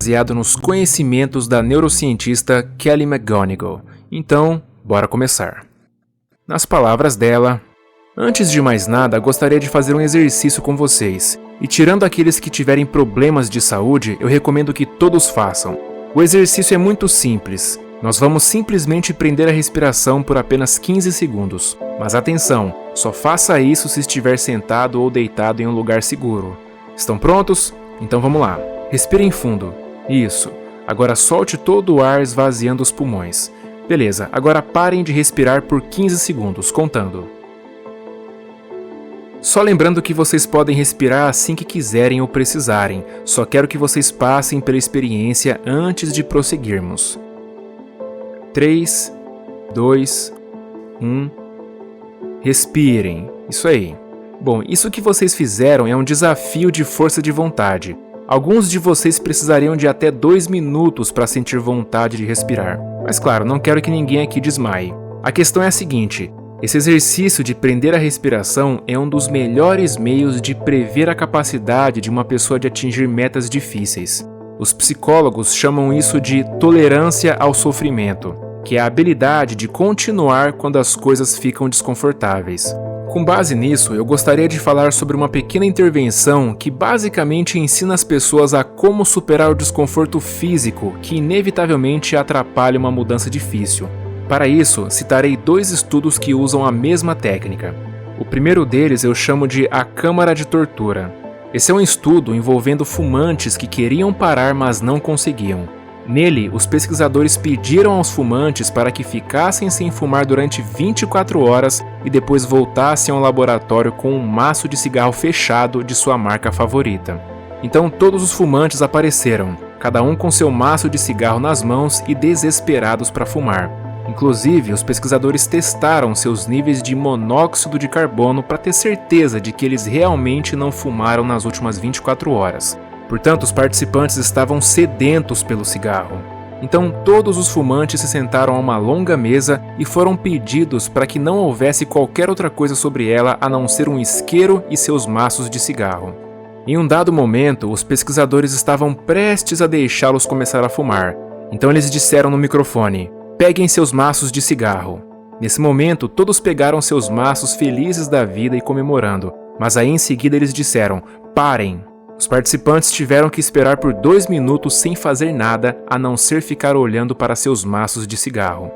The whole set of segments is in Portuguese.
baseado nos conhecimentos da neurocientista Kelly McGonigal. Então, bora começar. Nas palavras dela, antes de mais nada, gostaria de fazer um exercício com vocês. E tirando aqueles que tiverem problemas de saúde, eu recomendo que todos façam. O exercício é muito simples. Nós vamos simplesmente prender a respiração por apenas 15 segundos. Mas atenção, só faça isso se estiver sentado ou deitado em um lugar seguro. Estão prontos? Então vamos lá. Respirem fundo. Isso. Agora solte todo o ar esvaziando os pulmões. Beleza, agora parem de respirar por 15 segundos, contando. Só lembrando que vocês podem respirar assim que quiserem ou precisarem. Só quero que vocês passem pela experiência antes de prosseguirmos. 3, 2, 1. Respirem. Isso aí. Bom, isso que vocês fizeram é um desafio de força de vontade. Alguns de vocês precisariam de até 2 minutos para sentir vontade de respirar. Mas claro, não quero que ninguém aqui desmaie. A questão é a seguinte: esse exercício de prender a respiração é um dos melhores meios de prever a capacidade de uma pessoa de atingir metas difíceis. Os psicólogos chamam isso de tolerância ao sofrimento, que é a habilidade de continuar quando as coisas ficam desconfortáveis. Com base nisso, eu gostaria de falar sobre uma pequena intervenção que basicamente ensina as pessoas a como superar o desconforto físico que inevitavelmente atrapalha uma mudança difícil. Para isso, citarei 2 estudos que usam a mesma técnica. O primeiro deles eu chamo de a Câmara de Tortura. Esse é um estudo envolvendo fumantes que queriam parar, mas não conseguiam. Nele, os pesquisadores pediram aos fumantes para que ficassem sem fumar durante 24 horas e depois voltassem ao laboratório com um maço de cigarro fechado de sua marca favorita. Então todos os fumantes apareceram, cada um com seu maço de cigarro nas mãos e desesperados para fumar. Inclusive, os pesquisadores testaram seus níveis de monóxido de carbono para ter certeza de que eles realmente não fumaram nas últimas 24 horas. Portanto, os participantes estavam sedentos pelo cigarro. Então, todos os fumantes se sentaram a uma longa mesa e foram pedidos para que não houvesse qualquer outra coisa sobre ela a não ser um isqueiro e seus maços de cigarro. Em um dado momento, os pesquisadores estavam prestes a deixá-los começar a fumar. Então eles disseram no microfone: "Peguem seus maços de cigarro." Nesse momento, todos pegaram seus maços felizes da vida e comemorando, mas aí em seguida eles disseram: "Parem." Os participantes tiveram que esperar por 2 minutos sem fazer nada a não ser ficar olhando para seus maços de cigarro.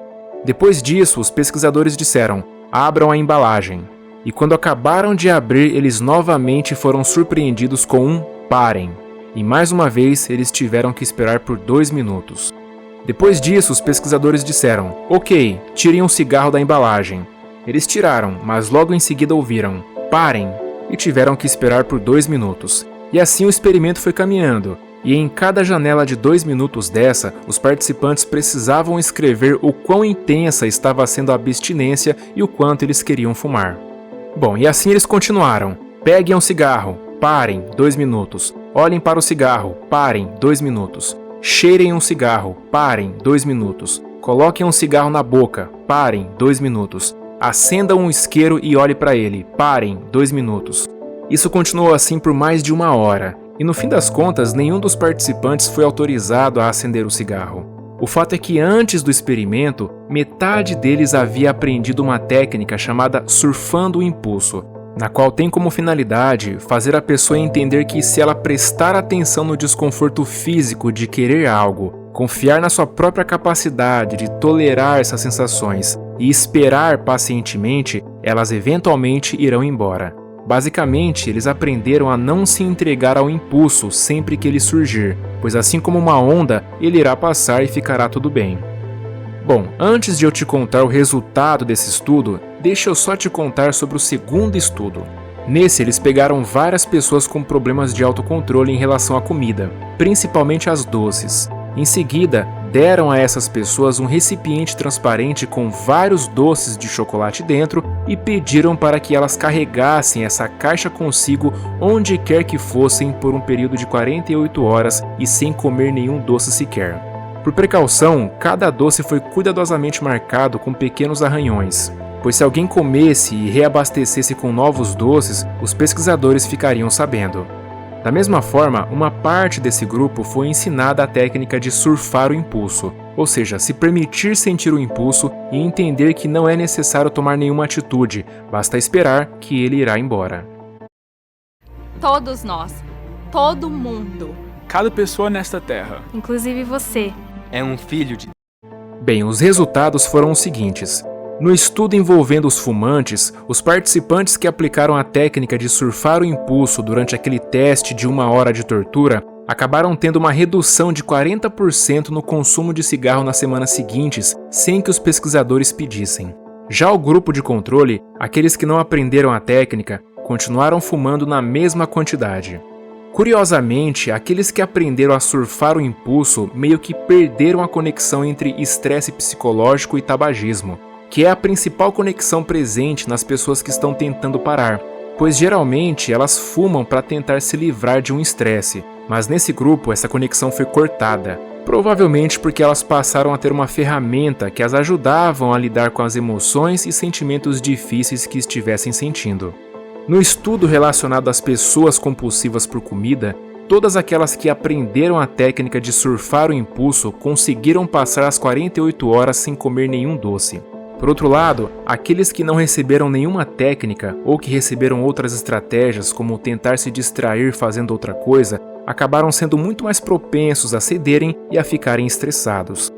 Depois disso, os pesquisadores disseram: "Abram a embalagem." E quando acabaram de abrir, eles novamente foram surpreendidos com um "parem." E mais uma vez, eles tiveram que esperar por 2 minutos. Depois disso, os pesquisadores disseram: "Ok, tirem um cigarro da embalagem." Eles tiraram, mas logo em seguida ouviram "parem" e tiveram que esperar por 2 minutos. E assim o experimento foi caminhando, e em cada janela de 2 minutos dessa, os participantes precisavam escrever o quão intensa estava sendo a abstinência e o quanto eles queriam fumar. Bom, e assim eles continuaram. Peguem um cigarro, parem, 2 minutos. Olhem para o cigarro, parem, 2 minutos. Cheirem um cigarro, parem, 2 minutos. Coloquem um cigarro na boca, parem, 2 minutos. Acendam um isqueiro e olhem para ele, parem, 2 minutos. Isso continuou assim por mais de 1 hora, e no fim das contas, nenhum dos participantes foi autorizado a acender o cigarro. O fato é que antes do experimento, metade deles havia aprendido uma técnica chamada surfando o impulso, na qual tem como finalidade fazer a pessoa entender que se ela prestar atenção no desconforto físico de querer algo, confiar na sua própria capacidade de tolerar essas sensações e esperar pacientemente, elas eventualmente irão embora. Basicamente, eles aprenderam a não se entregar ao impulso sempre que ele surgir, pois assim como uma onda, ele irá passar e ficará tudo bem. Bom, antes de eu te contar o resultado desse estudo, deixa eu só te contar sobre o segundo estudo. Nesse, eles pegaram várias pessoas com problemas de autocontrole em relação à comida, principalmente as doces. Em seguida, deram a essas pessoas um recipiente transparente com vários doces de chocolate dentro e pediram para que elas carregassem essa caixa consigo onde quer que fossem por um período de 48 horas e sem comer nenhum doce sequer. Por precaução, cada doce foi cuidadosamente marcado com pequenos arranhões, pois se alguém comesse e reabastecesse com novos doces, os pesquisadores ficariam sabendo. Da mesma forma, uma parte desse grupo foi ensinada a técnica de surfar o impulso, ou seja, se permitir sentir o impulso e entender que não é necessário tomar nenhuma atitude, basta esperar que ele irá embora. Todos nós, todo mundo, Cada pessoa nesta terra inclusive você. é um filho de Bem, os resultados foram os seguintes. No estudo envolvendo os fumantes, os participantes que aplicaram a técnica de surfar o impulso durante aquele teste de 1 hora de tortura acabaram tendo uma redução de 40% no consumo de cigarro nas semanas seguintes, sem que os pesquisadores pedissem. Já o grupo de controle, aqueles que não aprenderam a técnica, continuaram fumando na mesma quantidade. Curiosamente, aqueles que aprenderam a surfar o impulso meio que perderam a conexão entre estresse psicológico e tabagismo, que é a principal conexão presente nas pessoas que estão tentando parar, pois geralmente elas fumam para tentar se livrar de um estresse, mas nesse grupo essa conexão foi cortada, provavelmente porque elas passaram a ter uma ferramenta que as ajudavam a lidar com as emoções e sentimentos difíceis que estivessem sentindo. No estudo relacionado às pessoas compulsivas por comida, todas aquelas que aprenderam a técnica de surfar o impulso conseguiram passar as 48 horas sem comer nenhum doce. Por outro lado, aqueles que não receberam nenhuma técnica ou que receberam outras estratégias, como tentar se distrair fazendo outra coisa, acabaram sendo muito mais propensos a cederem e a ficarem estressados.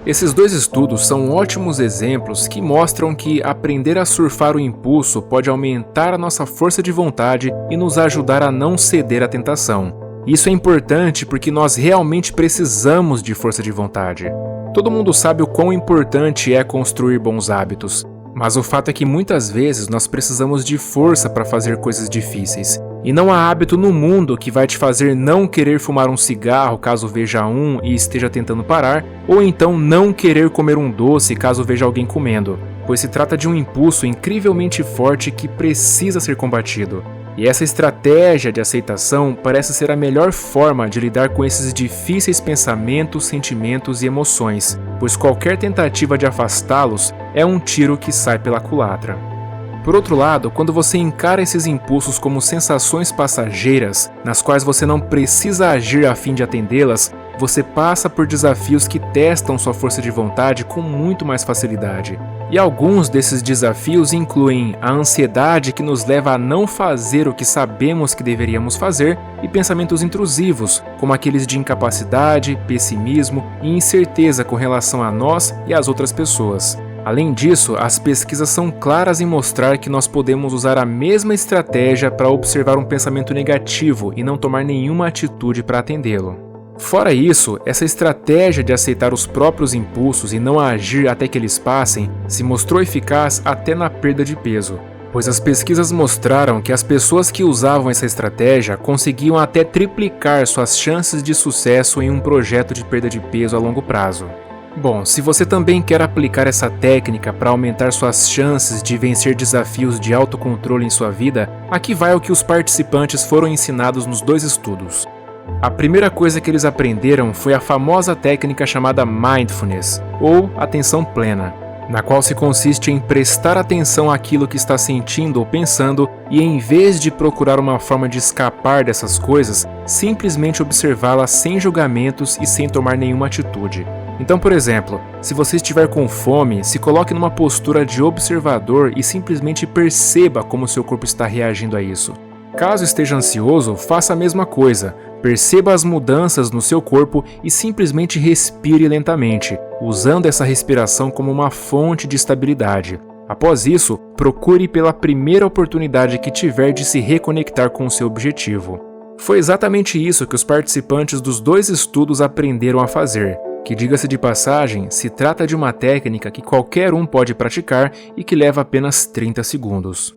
Esses dois estudos são ótimos exemplos que mostram que aprender a surfar o impulso pode aumentar a nossa força de vontade e nos ajudar a não ceder à tentação. Isso é importante porque nós realmente precisamos de força de vontade. Todo mundo sabe o quão importante é construir bons hábitos, mas o fato é que muitas vezes nós precisamos de força para fazer coisas difíceis. E não há hábito no mundo que vai te fazer não querer fumar um cigarro caso veja um e esteja tentando parar, ou então não querer comer um doce caso veja alguém comendo, pois se trata de um impulso incrivelmente forte que precisa ser combatido. E essa estratégia de aceitação parece ser a melhor forma de lidar com esses difíceis pensamentos, sentimentos e emoções, pois qualquer tentativa de afastá-los é um tiro que sai pela culatra. Por outro lado, quando você encara esses impulsos como sensações passageiras, nas quais você não precisa agir a fim de atendê-las, você passa por desafios que testam sua força de vontade com muito mais facilidade. E alguns desses desafios incluem a ansiedade que nos leva a não fazer o que sabemos que deveríamos fazer e pensamentos intrusivos, como aqueles de incapacidade, pessimismo e incerteza com relação a nós e às outras pessoas. Além disso, as pesquisas são claras em mostrar que nós podemos usar a mesma estratégia para observar um pensamento negativo e não tomar nenhuma atitude para atendê-lo. Fora isso, essa estratégia de aceitar os próprios impulsos e não agir até que eles passem se mostrou eficaz até na perda de peso, pois as pesquisas mostraram que as pessoas que usavam essa estratégia conseguiam até triplicar suas chances de sucesso em um projeto de perda de peso a longo prazo. Bom, se você também quer aplicar essa técnica para aumentar suas chances de vencer desafios de autocontrole em sua vida, aqui vai o que os participantes foram ensinados nos dois estudos. A primeira coisa que eles aprenderam foi a famosa técnica chamada Mindfulness, ou atenção plena, na qual se consiste em prestar atenção àquilo que está sentindo ou pensando e, em vez de procurar uma forma de escapar dessas coisas, simplesmente observá-las sem julgamentos e sem tomar nenhuma atitude. Então, por exemplo, se você estiver com fome, se coloque numa postura de observador e simplesmente perceba como seu corpo está reagindo a isso. Caso esteja ansioso, faça a mesma coisa. Perceba as mudanças no seu corpo e simplesmente respire lentamente, usando essa respiração como uma fonte de estabilidade. Após isso, procure pela primeira oportunidade que tiver de se reconectar com o seu objetivo. Foi exatamente isso que os participantes dos dois estudos aprenderam a fazer, que, diga-se de passagem, se trata de uma técnica que qualquer um pode praticar e que leva apenas 30 segundos.